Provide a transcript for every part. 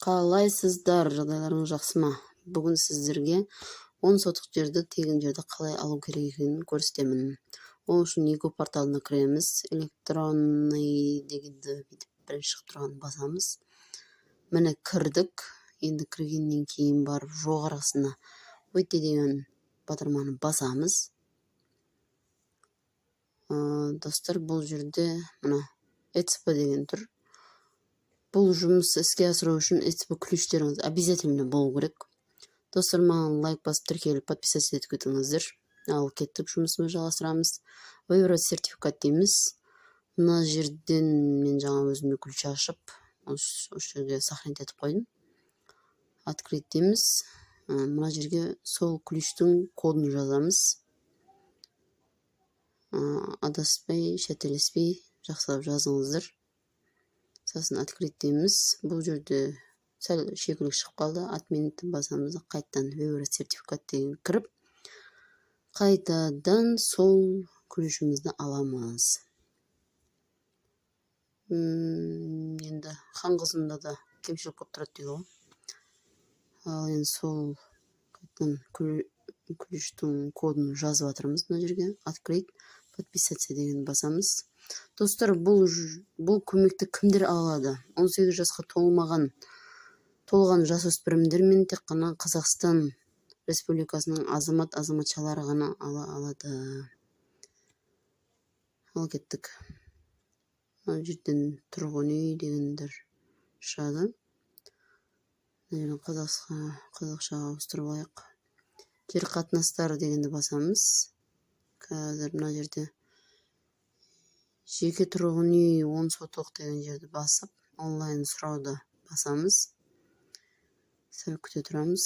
Қалайсыздар, жағдайларыңыз жақсы ма? Бүгін сіздерге 10 сотық жерді тегін жерді қалай алу керек екенін көрсетемін. Ол үшін ego порталына кіреміз. Электронный дегенді бірінші шығып тұрған басамыз. Міне кірдік. Енді кіргеннен кейін барып жоғарғысына өте деген батырманы басамыз. Достар, бұл жерде мына ECP деген тұр. Бұл жұмысты іске асыру үшін ECP ключтеріңіз обязательно болу керек. Достар, маған лайк басып тіркеліп подписаться етіп кетіңіздер. Ал кеттік, жұмысымызды жалғастырамыз. Выбрать сертификат дейміз. Мына жерден мен жаңа өзіме ключ ашып, осы жерге сохранить етіп қойдым. Открыть дейміз. Мына жерге сол ключтің кодын жазамыз. Адаспай, шәтелеспей жақсылап жазыңыздар. Сосын открыть дейміз. Бұл жерде сәл шекілік шығып қалды. Отменить басамыз. Қайтадан выбрать сертификат деген кіріп, қайтадан сол ключімізді аламыз. Енді хан қызында да кемшілік көп тұрады дейді ғой. Ал енді сол қайтадан ключтің кодын жазып жатырмыз мына жерге. Открыть, подписаться деген басамыз. Достар, бұл көмекті кімдер алады? 18 жасқа толған жасөспірімдер мен тек қана Қазақстан Республикасының азаматшалары ғана ала алады. Ал кеттік. Мына жерден тұрғын үй дегендер шығады. Қазақша ауыстырып алайық. Жер қатынастары дегенді басамыз. Қазір мына жерде жеке тұрғын үй 10 сотық деген жерді басып, онлайн сұрауды басамыз. Сәл күте тұрамыз.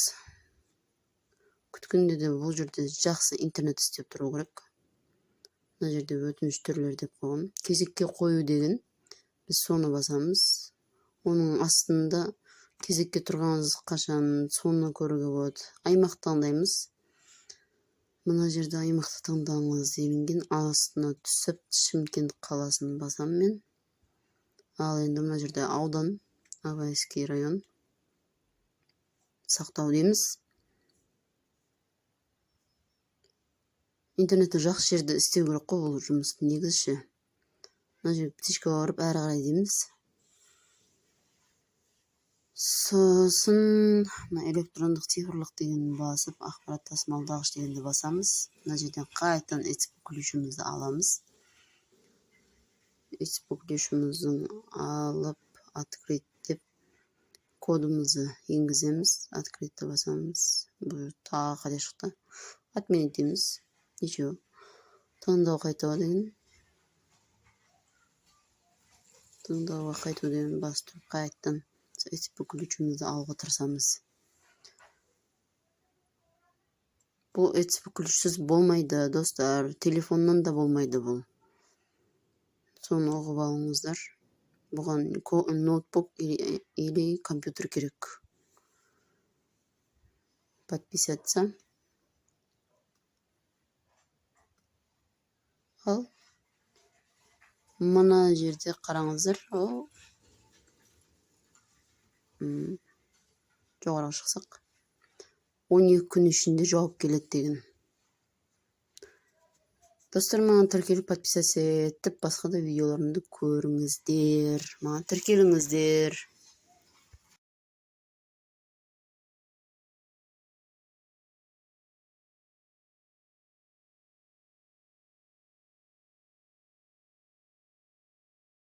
Күткенде де бұл жерде жақсы интернет істеп тұру керек. Мына жерде өтініш түрлері деп қойған. Кезекке қою деген. Біз соны басамыз. Оның астында кезекке тұрғаныңыз қашан соны көруге болады. Аймақ таңдаймыз. Мына жерде аймақты таңдаңыз делінген. Астына түсіп Шымкент қаласын басам мен. Ал енді мына жерде аудан, Абайский район. Сақтау дейміз. Интернетті жақсы жерде істеу керек қой бұл жұмысты негізі. Мына жерге птичкаға барып әрі қарай дейміз. Сосын электрондық цифрлық деген басып, ақпарат тасымалдағыш дегенді басамыз. Мына жерден қайтадан ECP ключімізді аламыз. ECP ключімізді алып, открыть деп кодымызды енгіземіз. Открытті басамыз. Бұл тағы қате шықты. Отменить дейміз. Ничего. Таңдау қайтуға деген. Таңдауға қайту деген басып қайтадан ECP ключімізді алуға тырысамыз. Бұл ECP ключсіз болмайды, достар. Телефоннан да болмайды бұл. Соны оғып алыңыздар. Бұған ноутбук или компьютер керек. Подписаться. Ал мына жерде қараңыздар. Жоғарғы шықсақ. 12 күн ішінде жауап келеді деген. Достар, маған тіркеліп подписаться етіп, басқа да видеоларымды көріңіздер. Маған тіркеліңіздер.